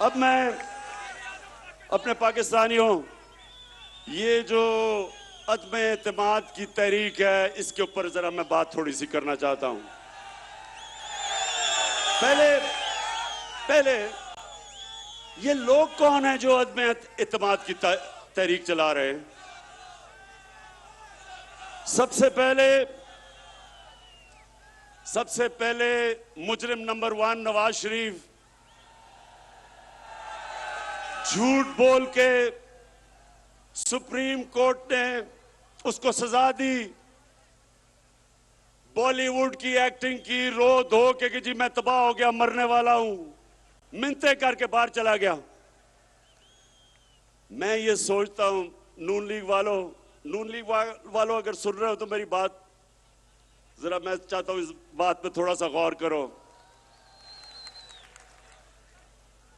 اب میں اپنے پاکستانیوں، یہ جو عدم اعتماد کی تحریک ہے اس کے اوپر ذرا میں بات تھوڑی سی کرنا چاہتا ہوں۔ پہلے یہ لوگ کون ہیں جو عدم اعتماد کی تحریک چلا رہے ہیں؟ سب سے پہلے مجرم نمبر 1 نواز شریف جھوٹ بول کے سپریم کورٹ نے اس کو سزا دی، بالی ووڈ کی ایکٹنگ کی، رو دھو کے کہ جی میں تباہ ہو گیا، مرنے والا ہوں، منتیں کر کے باہر چلا گیا۔ میں یہ سوچتا ہوں نون لیگ والوں اگر سن رہے ہو تو میری بات ذرا، میں چاہتا ہوں اس بات پہ تھوڑا سا غور کرو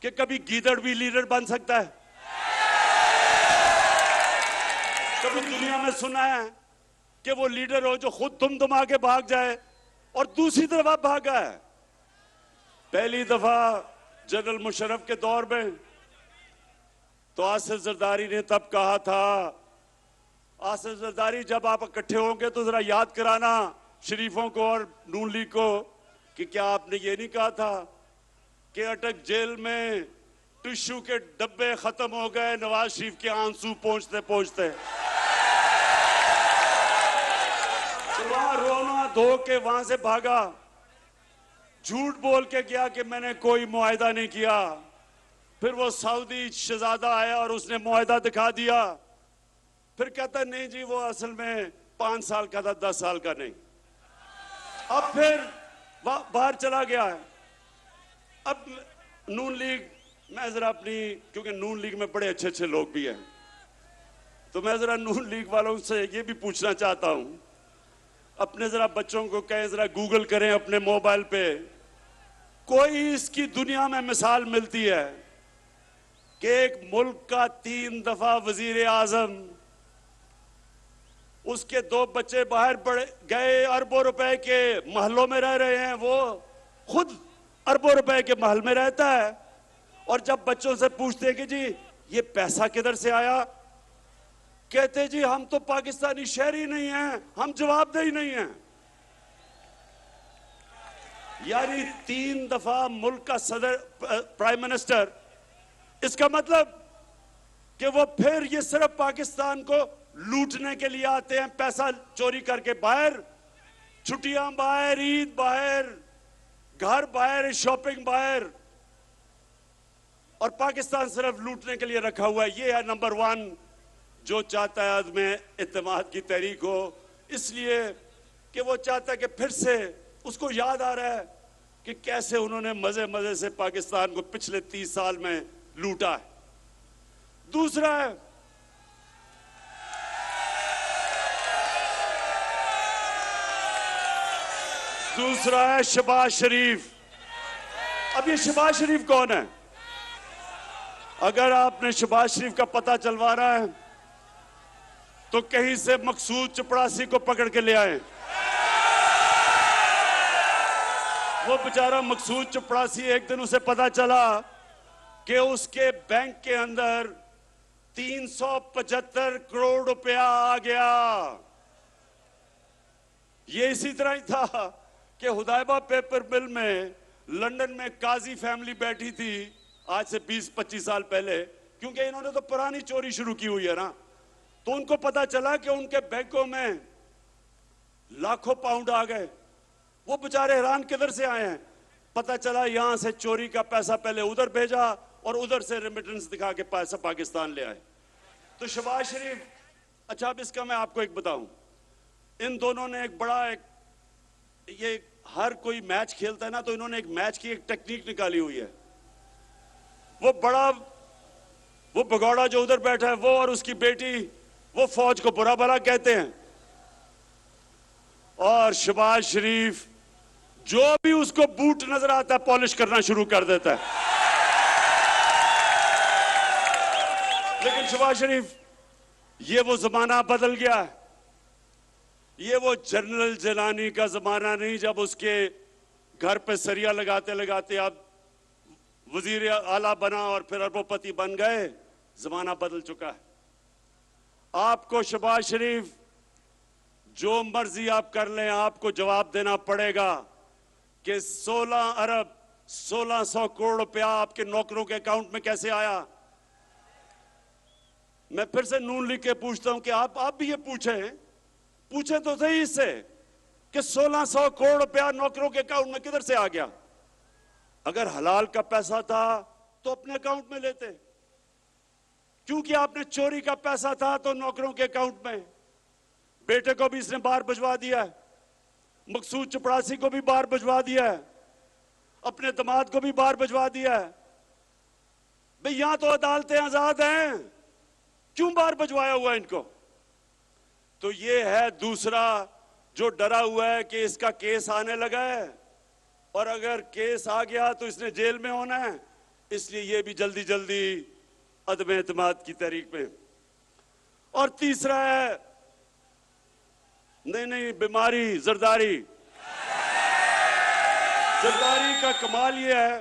کہ کبھی گیدڑ بھی لیڈر بن سکتا ہے؟ کبھی دنیا میں سنا ہے کہ وہ لیڈر ہو جو خود دم کے بھاگ جائے اور دوسری طرف آپ بھاگا ہے؟ پہلی دفعہ جنرل مشرف کے دور میں تو آصف زرداری نے تب کہا تھا، آصف زرداری جب آپ اکٹھے ہوں گے تو ذرا یاد کرانا شریفوں کو اور نون لیگ کو کہ کیا آپ نے یہ نہیں کہا تھا کہ اٹک جیل میں ٹشو کے ڈبے ختم ہو گئے نواز شریف کے آنسو پہنچتے پہنچتے، تو وہاں رونا دھو کے وہاں سے بھاگا، جھوٹ بول کے کیا کہ میں نے کوئی معاہدہ نہیں کیا، پھر وہ سعودی شہزادہ آیا اور اس نے معاہدہ دکھا دیا، پھر کہتا نہیں جی وہ اصل میں 5 سال کا تھا 10 سال کا نہیں، اب پھر باہر چلا گیا ہے۔ اب نون لیگ، میں ذرا کیونکہ نون لیگ میں بڑے اچھے اچھے لوگ بھی ہیں تو میں ذرا نون لیگ والوں سے یہ بھی پوچھنا چاہتا ہوں، اپنے ذرا بچوں کو کہیں ذرا گوگل کریں اپنے موبائل پہ، کوئی اس کی دنیا میں مثال ملتی ہے کہ ایک ملک کا 3 دفعہ وزیر اعظم، اس کے 2 بچے باہر گئے اربوں روپے کے محلوں میں رہ رہے ہیں، وہ خود اربوں روپے کے محل میں رہتا ہے، اور جب بچوں سے پوچھتے ہیں کہ جی یہ پیسہ کدھر سے آیا، کہتے جی ہم تو پاکستانی شہری نہیں ہیں، ہم جواب دہی نہیں ہیں۔ یعنی 3 دفعہ ملک کا صدر، پرائم منسٹر، اس کا مطلب کہ وہ پھر یہ صرف پاکستان کو لوٹنے کے لیے آتے ہیں، پیسہ چوری کر کے باہر، چھٹیاں باہر، عید باہر، گھر باہر، شاپنگ باہر، اور پاکستان صرف لوٹنے کے لیے رکھا ہوا ہے۔ یہ ہے نمبر 1 جو چاہتا ہے عدم اعتماد کی تحریک ہو، اس لیے کہ وہ چاہتا ہے کہ پھر سے اس کو یاد آ رہا ہے کہ کیسے انہوں نے مزے سے پاکستان کو پچھلے 30 سال میں لوٹا ہے۔ دوسرا ہے شہباز شریف۔ اب یہ شہباز شریف کون ہے؟ اگر آپ نے شہباز شریف کا پتہ چلوانا ہے تو کہیں سے مقصود چپڑاسی کو پکڑ کے لے آئیں۔ وہ بیچارہ مقصود چپڑاسی، ایک دن اسے پتہ چلا کہ اس کے بینک کے اندر 375 کروڑ روپیہ آ گیا۔ یہ اسی طرح ہی تھا کہ ہدایبہ پیپر مل میں لندن میں قاضی فیملی بیٹھی تھی آج سے 20-25 سال پہلے، کیونکہ انہوں نے تو پرانی چوری شروع کی ہوئی ہے نا، تو ان کو پتا چلا کہ ان کے بینکوں میں لاکھوں پاؤنڈ آ گئے۔ وہ بیچارے حیران کدھر سے آئے ہیں؟ پتا چلا یہاں سے چوری کا پیسہ پہلے ادھر بھیجا اور ادھر سے ریمیٹنس دکھا کے پیسہ پاکستان لے آئے۔ تو شہباز شریف، اچھا اب اس کا میں آپ کو ایک بتاؤں، ان دونوں نے یہ ہر کوئی میچ کھیلتا ہے نا، تو انہوں نے ایک میچ کی ایک ٹیکنیک نکالی ہوئی ہے۔ وہ بگوڑا جو ادھر بیٹھا ہے، وہ اور اس کی بیٹی، وہ فوج کو برا بھلا کہتے ہیں، اور شہباز شریف جو بھی اس کو بوٹ نظر آتا ہے پالش کرنا شروع کر دیتا ہے۔ لیکن شہباز شریف، یہ وہ زمانہ بدل گیا ہے، یہ وہ جنرل جیلانی کا زمانہ نہیں جب اس کے گھر پہ سریا لگاتے اب وزیر اعلیٰ بنا اور پھر اربوں پتی بن گئے. زمانہ بدل چکا ہے. آپ کو شہباز شریف جو مرضی آپ کر لیں, آپ کو جواب دینا پڑے گا کہ 16 ارب 1600 کروڑ روپیہ آپ کے نوکروں کے اکاؤنٹ میں کیسے آیا. میں پھر سے نون لیگ کے پوچھتا ہوں کہ آپ بھی یہ پوچھیں تو صحیح اس سے کہ 1600 کروڑ روپیہ نوکروں کے اکاؤنٹ میں کدھر سے آ گیا. اگر حلال کا پیسہ تھا تو اپنے اکاؤنٹ میں لیتے, کیونکہ آپ نے چوری کا پیسہ تھا تو نوکروں کے اکاؤنٹ میں. بیٹے کو بھی اس نے باہر بھجوا دیا ہے, مقصود چپڑاسی کو بھی باہر بھجوا دیا ہے, اپنے داماد کو بھی باہر بھجوا دیا ہے. بھئی یہاں تو عدالتیں آزاد ہیں, کیوں باہر بھجوایا ہوا ان کو؟ تو یہ ہے دوسرا جو ڈرا ہوا ہے کہ اس کا کیس آنے لگا ہے, اور اگر کیس آ گیا تو اس نے جیل میں ہونا ہے, اس لیے یہ بھی جلدی جلدی عدم اعتماد کی تحریک میں. اور تیسرا ہے نہیں بیماری زرداری. زرداری کا کمال یہ ہے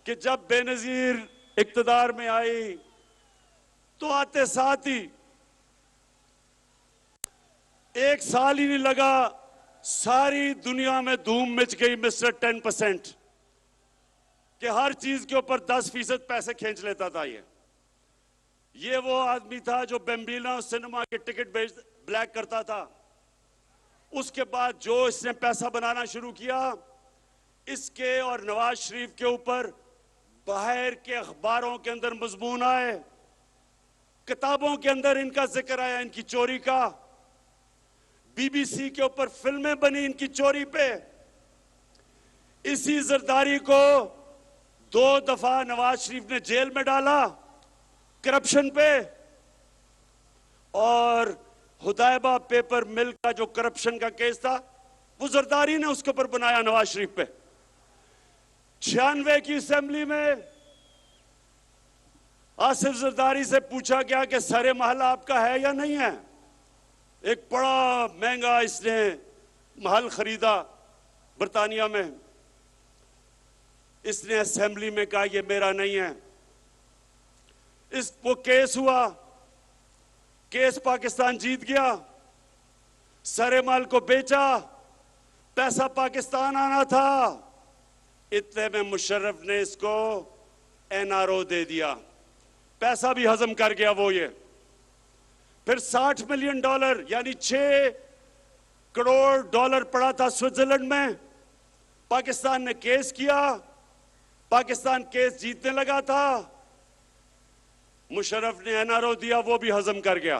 کہ جب بے نظیر اقتدار میں آئی تو آتے ساتھ ہی 1 سال ہی نہیں لگا, ساری دنیا میں دھوم مچ گئی مسٹر 10%, کہ ہر چیز کے اوپر 10% پیسے کھینچ لیتا تھا. یہ وہ آدمی تھا جو بیمبینا سنیما کے ٹکٹ بلیک کرتا تھا. اس کے بعد جو اس نے پیسہ بنانا شروع کیا, اس کے اور نواز شریف کے اوپر باہر کے اخباروں کے اندر مضمون آئے, کتابوں کے اندر ان کا ذکر آیا, ان کی چوری کا. بی بی سی کے اوپر فلمیں بنی ان کی چوری پہ. اسی زرداری کو 2 دفعہ نواز شریف نے جیل میں ڈالا کرپشن پہ, اور ہدایبہ پیپر مل کا جو کرپشن کا کیس تھا وہ زرداری نے اس کے اوپر بنایا نواز شریف پہ. 96 کی اسمبلی میں آصف زرداری سے پوچھا گیا کہ سر محل آپ کا ہے یا نہیں ہے. ایک بڑا مہنگا اس نے محل خریدا برطانیہ میں. اس نے اسمبلی میں کہا یہ میرا نہیں ہے. وہ کیس ہوا, کیس پاکستان جیت گیا, سر محل کو بیچا, پیسہ پاکستان آنا تھا. اتنے میں مشرف نے اس کو NRO دے دیا, پیسہ بھی ہضم کر گیا وہ. یہ پھر $60 ملین یعنی $6 کروڑ پڑا تھا سوئٹزرلینڈ میں. پاکستان نے کیس کیا, پاکستان کیس جیتنے لگا تھا, مشرف نے NRO دیا, وہ بھی ہضم کر گیا.